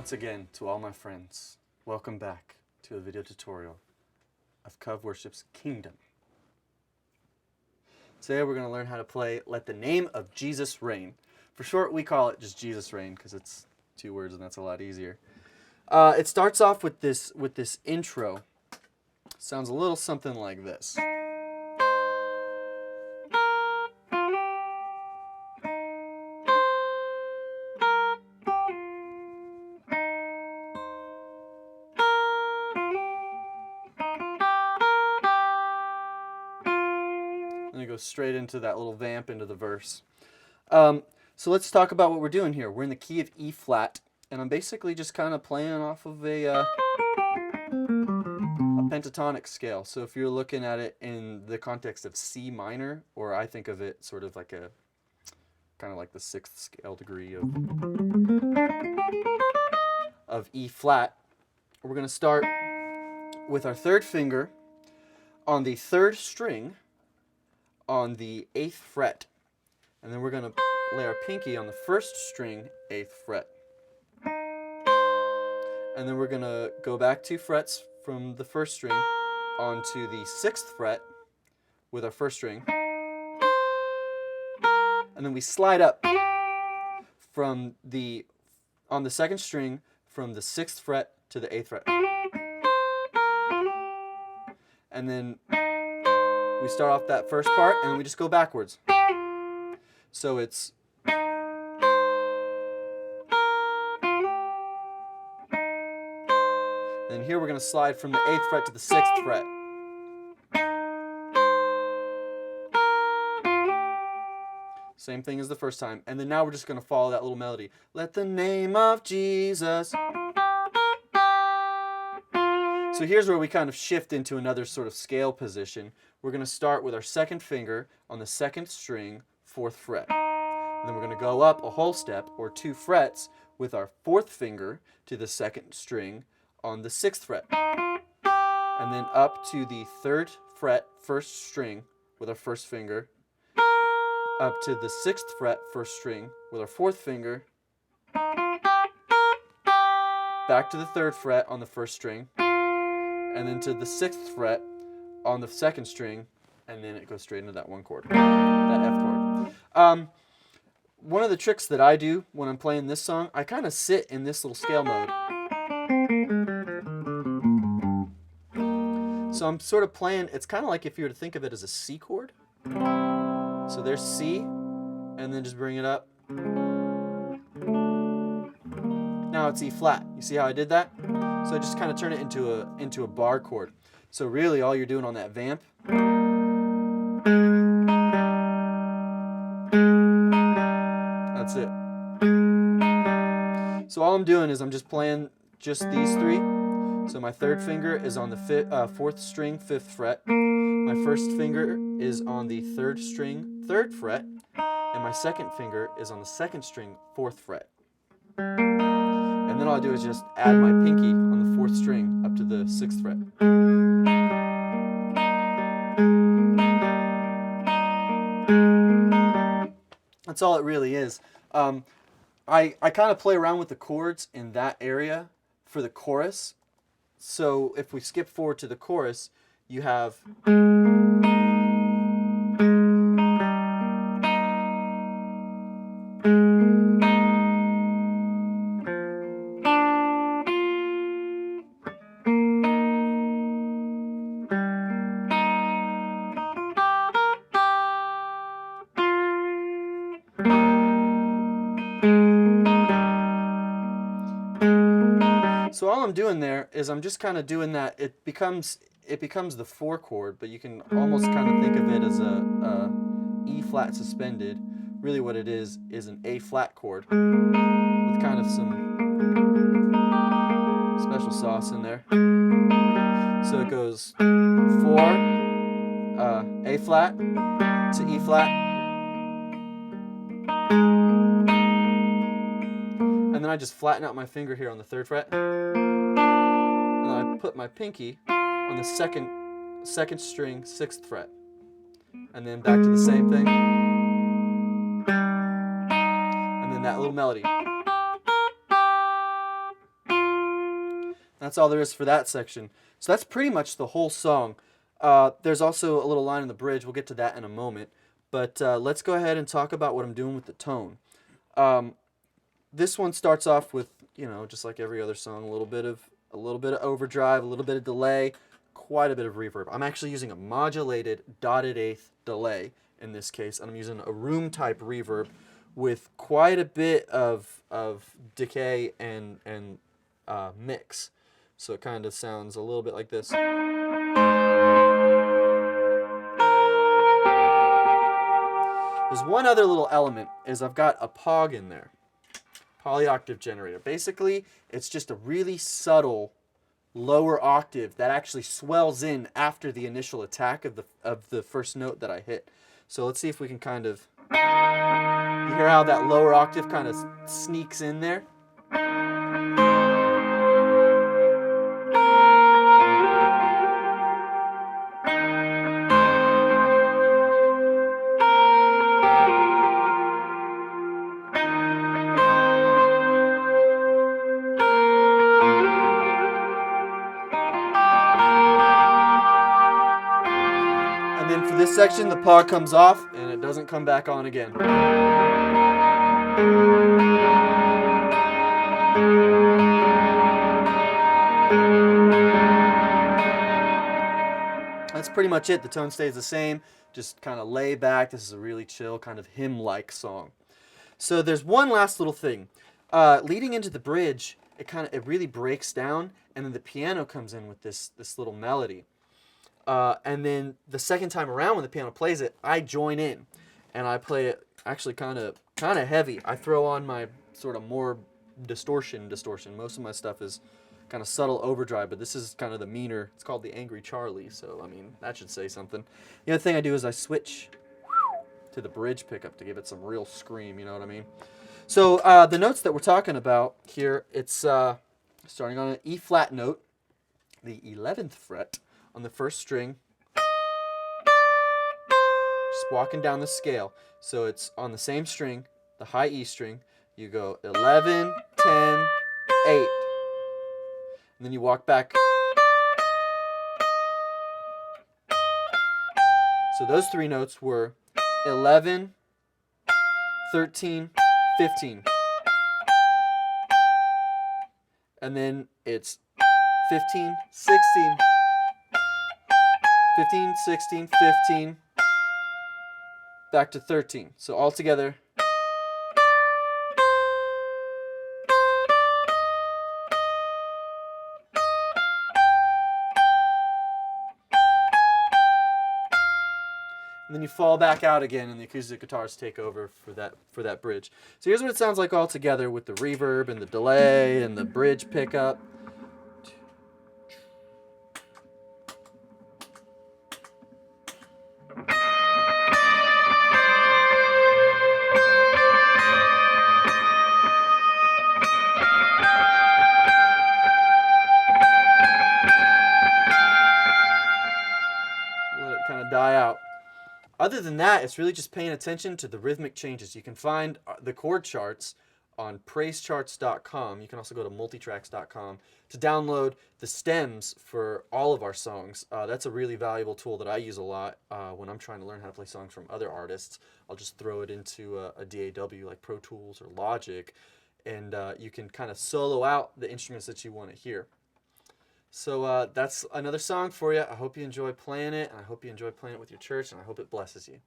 Once again, to all my friends, welcome back to a video tutorial of Cove Worship's Kingdom. Today we're going to learn how to play Let the Name of Jesus Reign. For short, we call it just Jesus Reign because it's 2 words and that's a lot easier. It starts off with this intro. Sounds a little something like this. And it goes straight into that little vamp into the verse. So let's talk about what we're doing here. We're in the key of E flat, and I'm basically just kind of playing off of a pentatonic scale. So if you're looking at it in the context of C minor, or I think of it sort of like a kind of like the 6th scale degree of E flat, we're going to start with our 3rd finger on the 3rd string on the 8th fret, and then we're going to lay our pinky on the 1st string, 8th fret, and then we're going to go back 2 frets from the 1st string onto the 6th fret with our 1st string, and then we slide up from on the 2nd string from the 6th fret to the 8th fret, and then we start off that first part, and then we just go backwards. So it's then here we're going to slide from the 8th fret to the 6th fret. Same thing as the first time. And then now we're just going to follow that little melody. Let the name of Jesus. So here's where we kind of shift into another sort of scale position. We're going to start with our 2nd finger on the 2nd string, 4th fret. And then we're going to go up a whole step, or 2 frets, with our 4th finger to the 2nd string on the 6th fret. And then up to the 3rd fret, 1st string, with our 1st finger. Up to the 6th fret, 1st string, with our 4th finger. Back to the 3rd fret on the 1st string. And then to the 6th fret on the 2nd string, and then it goes straight into that 1 chord, that F chord. One of the tricks that I do when I'm playing this song, I kind of sit in this little scale mode. So I'm sort of playing, it's kind of like if you were to think of it as a C chord. So there's C, and then just bring it up. Now it's E flat. You see how I did that? So I just kind of turn it into a bar chord. So really all you're doing on that vamp that's it. So all I'm doing is I'm just playing just these 3. So my 3rd finger is on the 4th string, 5th fret. My 1st finger is on the 3rd string, 3rd fret. And my 2nd finger is on the 2nd string, 4th fret. And then all I do is just add my pinky on the 4th string up to the 6th fret. That's all it really is. I kind of play around with the chords in that area for the chorus. So if we skip forward to the chorus, you have so all I'm doing there is I'm just kind of doing that. It becomes the 4 chord, but you can almost kind of think of it as a E flat suspended. Really what it is an A flat chord with kind of some special sauce in there. So it goes 4, A flat to E flat, and then I just flatten out my finger here on the 3rd fret, and I put my pinky on the 2nd string, 6th fret, and then back to the same thing, and then that little melody. That's all there is for that section. So that's pretty much the whole song. There's also a little line in the bridge. We'll get to that in a moment. But let's go ahead and talk about what I'm doing with the tone. This one starts off with, just like every other song, a little bit of overdrive, a little bit of delay, quite a bit of reverb. I'm actually using a modulated dotted eighth delay in this case, and I'm using a room type reverb with quite a bit of decay and mix. So it kind of sounds a little bit like this. There's one other little element, is I've got a POG in there, polyoctave generator. Basically, it's just a really subtle lower octave that actually swells in after the initial attack of the first note that I hit. So let's see if we can kind of, you hear how that lower octave kind of sneaks in there? And then for this section, the POG comes off and it doesn't come back on again. That's pretty much it. The tone stays the same, just kind of lay back. This is a really chill, kind of hymn-like song. So there's one last little thing. Leading into the bridge, it really breaks down, and then the piano comes in with this little melody. And then the second time around when the piano plays it, I join in, and I play it actually kind of heavy. I throw on my sort of more distortion. Most of my stuff is kind of subtle overdrive, but this is kind of the meaner. It's called the Angry Charlie, so I mean that should say something. The other thing I do is I switch to the bridge pickup to give it some real scream. You know what I mean? So the notes that we're talking about here, it's starting on an E flat note, the 11th fret on the first string, just walking down the scale. So it's on the same string, the high E string. You go 11, 10, 8. And then you walk back. So those three notes were 11, 13, 15. And then it's 15, 16, 15, 16, 15, back to 13. So all together. And then you fall back out again, and the acoustic guitars take over for that bridge. So here's what it sounds like all together with the reverb and the delay and the bridge pickup. Let it kind of die out. Other than that, it's really just paying attention to the rhythmic changes. You can find the chord charts on praisecharts.com. You can also go to multitracks.com to download the stems for all of our songs. That's a really valuable tool that I use a lot when I'm trying to learn how to play songs from other artists. I'll just throw it into a DAW like Pro Tools or Logic, and you can kind of solo out the instruments that you want to hear. So that's another song for you. I hope you enjoy playing it, and I hope you enjoy playing it with your church, and I hope it blesses you.